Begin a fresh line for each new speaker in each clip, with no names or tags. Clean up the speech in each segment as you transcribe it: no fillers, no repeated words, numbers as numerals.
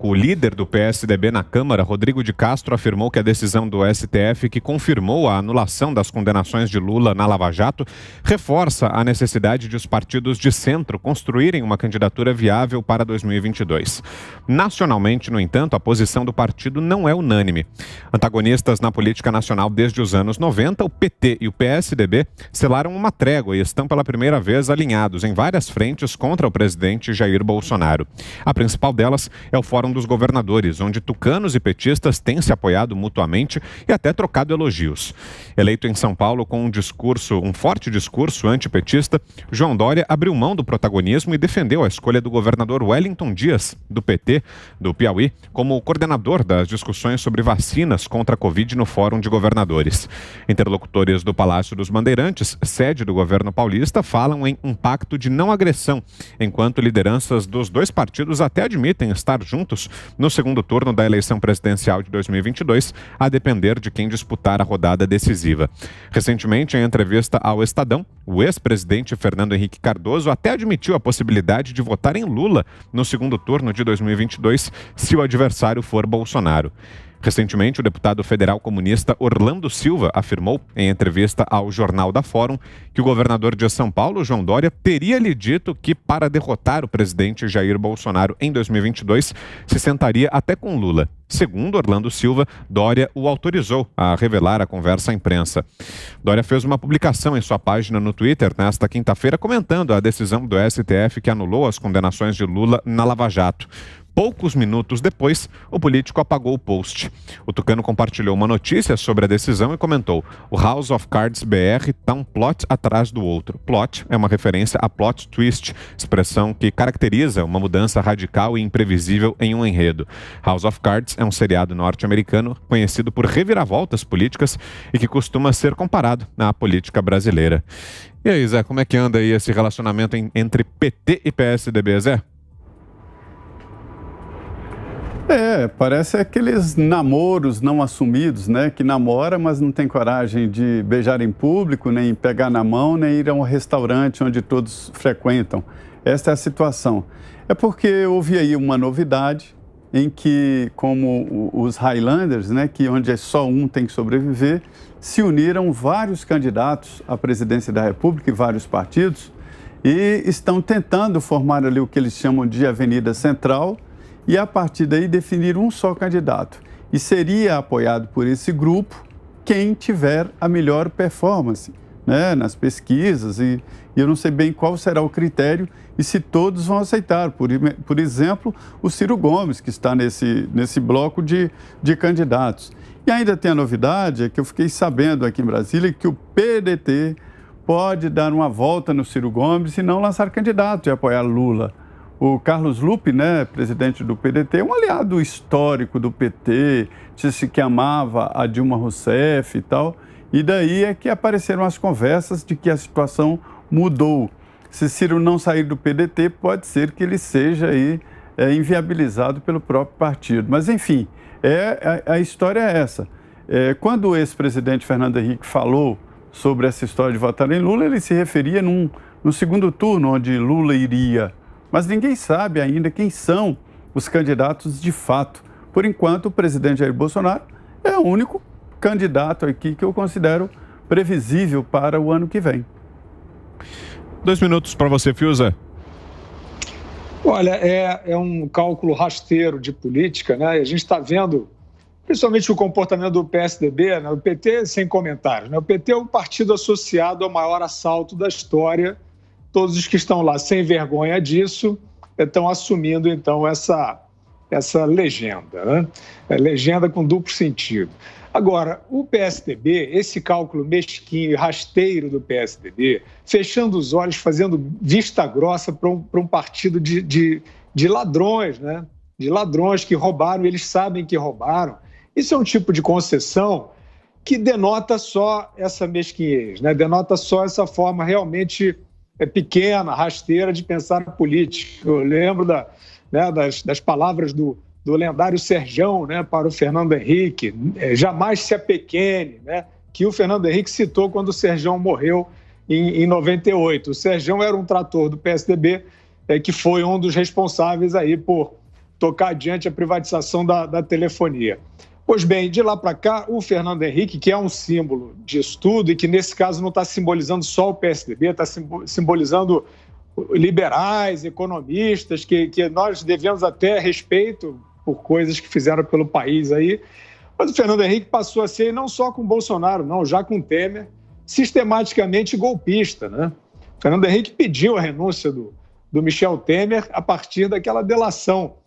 O líder do PSDB na Câmara, Rodrigo de Castro, afirmou que a decisão do STF, que confirmou a anulação das condenações de Lula na Lava Jato, reforça a necessidade de os partidos de centro construírem uma candidatura viável para 2022. Nacionalmente, no entanto, a posição do partido não é unânime. Antagonistas na política nacional desde os anos 90, o PT e o PSDB selaram uma trégua e estão pela primeira vez alinhados em várias frentes contra o presidente Jair Bolsonaro. A principal delas é o Fórum dos Governadores, onde tucanos e petistas têm se apoiado mutuamente e até trocado elogios. Eleito em São Paulo com um forte discurso antipetista, João Dória abriu mão do protagonismo e defendeu a escolha do governador Wellington Dias, do PT, do Piauí, como coordenador das discussões sobre vacinas contra a Covid no Fórum de Governadores. Interlocutores do Palácio dos Bandeirantes, sede do governo paulista, falam em um pacto de não agressão, enquanto lideranças dos dois partidos até admitem estar juntos no segundo turno da eleição presidencial de 2022, a depender de quem disputar a rodada decisiva. Recentemente, em entrevista ao Estadão, o ex-presidente Fernando Henrique Cardoso até admitiu a possibilidade de votar em Lula no segundo turno de 2022, se o adversário for Bolsonaro. Recentemente, o deputado federal comunista Orlando Silva afirmou, em entrevista ao Jornal da Fórum, que o governador de São Paulo, João Dória, teria lhe dito que, para derrotar o presidente Jair Bolsonaro em 2022, se sentaria até com Lula. Segundo Orlando Silva, Dória o autorizou a revelar a conversa à imprensa. Dória fez uma publicação em sua página no Twitter nesta quinta-feira comentando a decisão do STF que anulou as condenações de Lula na Lava Jato. Poucos minutos depois, o político apagou o post. O tucano compartilhou uma notícia sobre a decisão e comentou: o House of Cards BR está um plot atrás do outro. Plot é uma referência a plot twist, expressão que caracteriza uma mudança radical e imprevisível em um enredo. House of Cards é um seriado norte-americano conhecido por reviravoltas políticas e que costuma ser comparado à política brasileira. E aí, Zé, como é que anda aí esse relacionamento entre PT e PSDB, Zé?
Parece aqueles namoros não assumidos, né? Que namora, mas não tem coragem de beijar em público, nem pegar na mão, nem ir a um restaurante onde todos frequentam. Esta é a situação. É porque houve aí uma novidade em que, como os Highlanders, né? Que onde só um tem que sobreviver, se uniram vários candidatos à presidência da República e vários partidos e estão tentando formar ali o que eles chamam de Avenida Central, e a partir daí definir um só candidato. E seria apoiado por esse grupo quem tiver a melhor performance, né, nas pesquisas, e eu não sei bem qual será o critério e se todos vão aceitar. Por exemplo, o Ciro Gomes, que está nesse bloco de candidatos. E ainda tem a novidade, que eu fiquei sabendo aqui em Brasília, que o PDT pode dar uma volta no Ciro Gomes e não lançar candidato e apoiar Lula. O Carlos Lupe, né, presidente do PDT, é um aliado histórico do PT, disse que amava a Dilma Rousseff e tal, e daí é que apareceram as conversas de que a situação mudou. Se Ciro não sair do PDT, pode ser que ele seja aí, inviabilizado pelo próprio partido. Mas, enfim, a história é essa. Quando o ex-presidente Fernando Henrique falou sobre essa história de votar em Lula, ele se referia no segundo turno, onde Lula iria. Mas ninguém sabe ainda quem são os candidatos de fato. Por enquanto, o presidente Jair Bolsonaro é o único candidato aqui que eu considero previsível para o ano que vem.
2 minutos para você, Fiuza.
Olha, é um cálculo rasteiro de política, né? A gente está vendo, principalmente o comportamento do PSDB, né? O PT, sem comentários, né? O PT é um partido associado ao maior assalto da história. Todos os que estão lá sem vergonha disso estão assumindo, então, essa legenda, né? Legenda com duplo sentido. Agora, o PSDB, esse cálculo mesquinho e rasteiro do PSDB, fechando os olhos, fazendo vista grossa para um partido de ladrões, né? De ladrões que roubaram, eles sabem que roubaram. Isso é um tipo de concessão que denota só essa mesquinhez, né? Denota só essa forma realmente pequena, rasteira de pensar a política. Eu lembro das palavras do lendário Serjão, né, para o Fernando Henrique, jamais se apequene, né, que o Fernando Henrique citou quando o Serjão morreu em 98. O Serjão era um trator do PSDB que foi um dos responsáveis aí por tocar adiante a privatização da telefonia. Pois bem, de lá para cá, o Fernando Henrique, que é um símbolo de estudo e que nesse caso não está simbolizando só o PSDB, está simbolizando liberais, economistas, que nós devemos até respeito por coisas que fizeram pelo país aí. Mas o Fernando Henrique passou a ser, não só com o Bolsonaro, não, já com o Temer, sistematicamente golpista, né? O Fernando Henrique pediu a renúncia do Michel Temer a partir daquela delação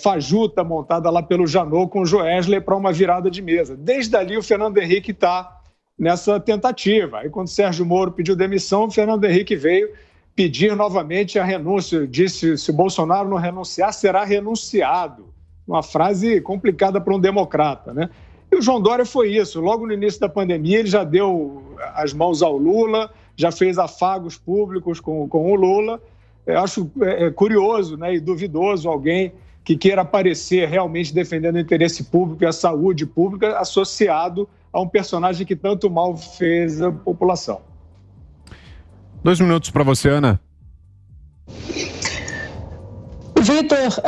fajuta montada lá pelo Janot com o Joesley para uma virada de mesa. Desde ali o Fernando Henrique está nessa tentativa. Aí quando o Sérgio Moro pediu demissão, o Fernando Henrique veio pedir novamente a renúncia. Disse, se o Bolsonaro não renunciar, será renunciado. Uma frase complicada para um democrata, né? E o João Dória foi isso. Logo no início da pandemia, ele já deu as mãos ao Lula, já fez afagos públicos com o Lula. Eu acho curioso, né, e duvidoso alguém que queira aparecer realmente defendendo o interesse público e a saúde pública associado a um personagem que tanto mal fez a população.
2 minutos para você, Ana.
Vitor,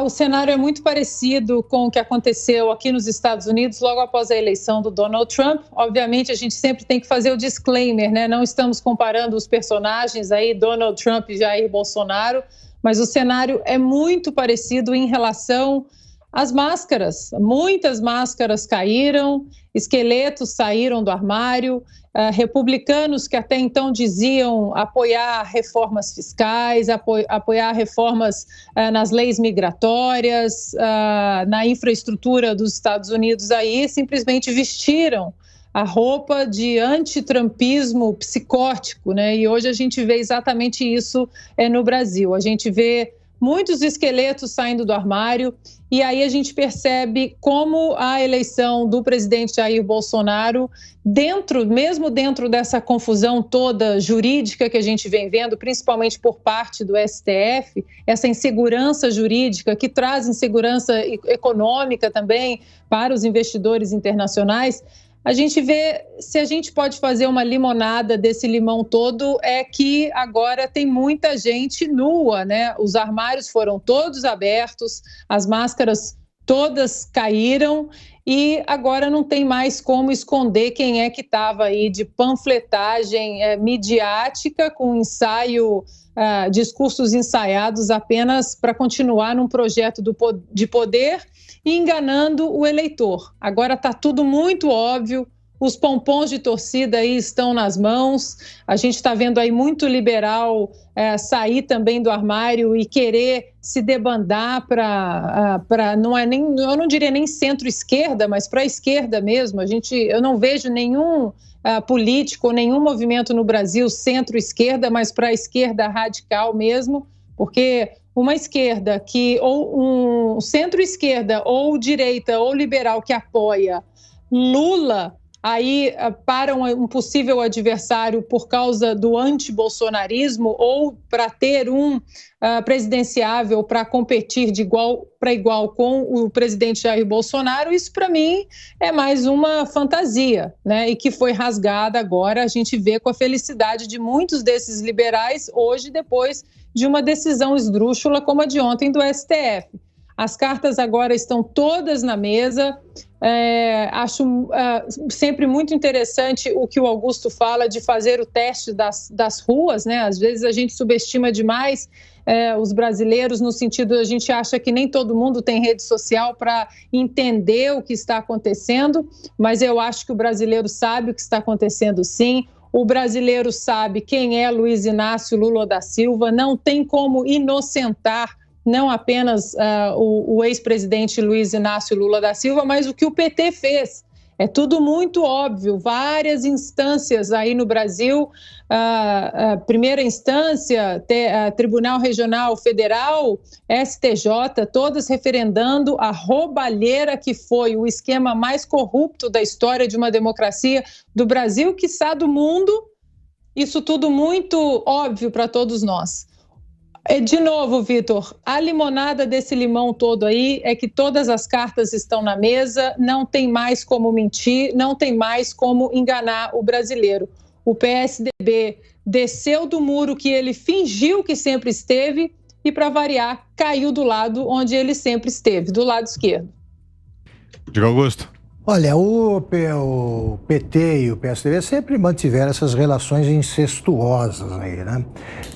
o cenário é muito parecido com o que aconteceu aqui nos Estados Unidos logo após a eleição do Donald Trump. Obviamente, a gente sempre tem que fazer o disclaimer, né? Não estamos comparando os personagens aí, Donald Trump e Jair Bolsonaro, mas o cenário é muito parecido em relação às máscaras. Muitas máscaras caíram, esqueletos saíram do armário, republicanos que até então diziam apoiar reformas fiscais, apoiar reformas nas leis migratórias, na infraestrutura dos Estados Unidos, aí simplesmente vestiram a roupa de antitrampismo psicótico, né? E hoje a gente vê exatamente isso no Brasil. A gente vê muitos esqueletos saindo do armário e aí a gente percebe como a eleição do presidente Jair Bolsonaro, mesmo dentro dessa confusão toda jurídica que a gente vem vendo, principalmente por parte do STF, essa insegurança jurídica que traz insegurança econômica também para os investidores internacionais, a gente vê, se a gente pode fazer uma limonada desse limão todo, é que agora tem muita gente nua, né? Os armários foram todos abertos, as máscaras todas caíram e agora não tem mais como esconder quem é que estava aí de panfletagem midiática com ensaio, discursos ensaiados apenas para continuar num projeto de poder e enganando o eleitor. Agora está tudo muito óbvio, os pompons de torcida aí estão nas mãos, a gente está vendo aí muito liberal sair também do armário e querer se debandar para eu não diria nem centro-esquerda, mas para a esquerda mesmo. Eu não vejo nenhum político, nenhum movimento no Brasil centro-esquerda, mas para a esquerda radical mesmo, porque uma esquerda ou um centro-esquerda, ou direita, ou liberal que apoia Lula aí para um possível adversário por causa do antibolsonarismo ou para ter um presidenciável para competir de igual para igual com o presidente Jair Bolsonaro, isso para mim é mais uma fantasia, né? E que foi rasgada agora, a gente vê com a felicidade de muitos desses liberais hoje, depois de uma decisão esdrúxula como a de ontem do STF. As cartas agora estão todas na mesa. Acho sempre muito interessante o que o Augusto fala de fazer o teste das ruas, né? Às vezes a gente subestima demais os brasileiros, no sentido, a gente acha que nem todo mundo tem rede social para entender o que está acontecendo, mas eu acho que o brasileiro sabe o que está acontecendo, sim. O brasileiro sabe quem é Luiz Inácio Lula da Silva, não tem como inocentar não apenas o ex-presidente Luiz Inácio Lula da Silva, mas o que o PT fez. É tudo muito óbvio, várias instâncias aí no Brasil, primeira instância, Tribunal Regional Federal, STJ, todas referendando a roubalheira que foi o esquema mais corrupto da história de uma democracia do Brasil, quiçá do mundo. Isso tudo muito óbvio para todos nós. De novo, Vitor, a limonada desse limão todo aí é que todas as cartas estão na mesa, não tem mais como mentir, não tem mais como enganar o brasileiro. O PSDB desceu do muro que ele fingiu que sempre esteve, e, para variar, caiu do lado onde ele sempre esteve, do lado esquerdo.
Diga, Augusto.
Olha, o PT e o PSDB sempre mantiveram essas relações incestuosas aí, né?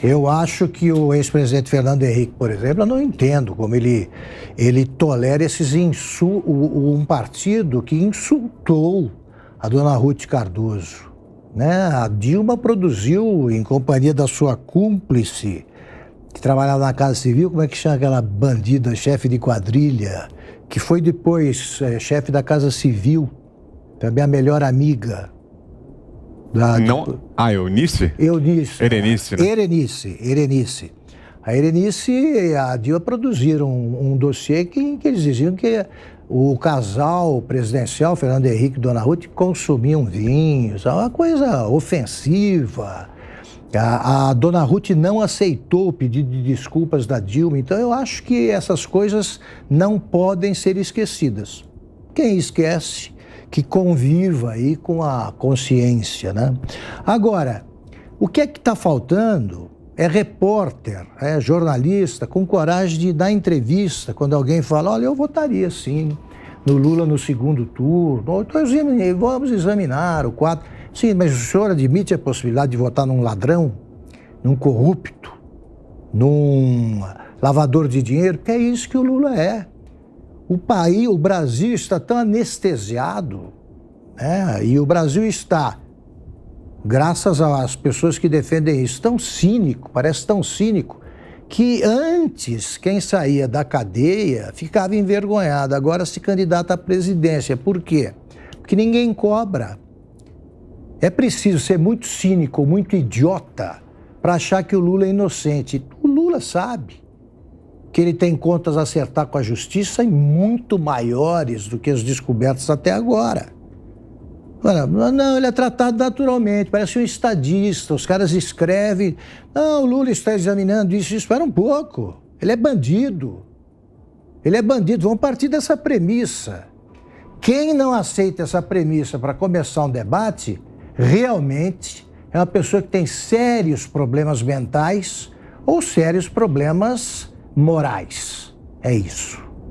Eu acho que o ex-presidente Fernando Henrique, por exemplo, eu não entendo como ele tolera um partido que insultou a dona Ruth Cardoso, né? A Dilma produziu, em companhia da sua cúmplice, que trabalhava na Casa Civil, como é que chama aquela bandida, chefe de quadrilha, que foi depois chefe da Casa Civil, também a melhor amiga da...
Eunice?
Eunice.
Erenice, né?
Erenice. A Erenice e a Dilma produziram um dossiê que eles diziam que o casal presidencial, Fernando Henrique e Dona Ruth, consumiam vinhos, uma coisa ofensiva. A Dona Ruth não aceitou o pedido de desculpas da Dilma, então eu acho que essas coisas não podem ser esquecidas. Quem esquece, que conviva aí com a consciência, né? Agora, o que é que está faltando é repórter, jornalista, com coragem de dar entrevista quando alguém fala, olha, eu votaria sim no Lula no segundo turno, vamos examinar o quadro. Sim, mas o senhor admite a possibilidade de votar num ladrão, num corrupto, num lavador de dinheiro? Que é isso que o Lula é. O Brasil está tão anestesiado, né? E o Brasil está, graças às pessoas que defendem isso, tão cínico, parece tão cínico, que antes quem saía da cadeia ficava envergonhado, agora se candidata à presidência. Por quê? Porque ninguém cobra. É preciso ser muito cínico, muito idiota, para achar que o Lula é inocente. O Lula sabe que ele tem contas a acertar com a justiça e muito maiores do que as descobertas até agora. Não, ele é tratado naturalmente, parece um estadista, os caras escrevem, não, o Lula está examinando isso, espera um pouco, ele é bandido, vamos partir dessa premissa. Quem não aceita essa premissa para começar um debate, realmente é uma pessoa que tem sérios problemas mentais ou sérios problemas morais. É isso.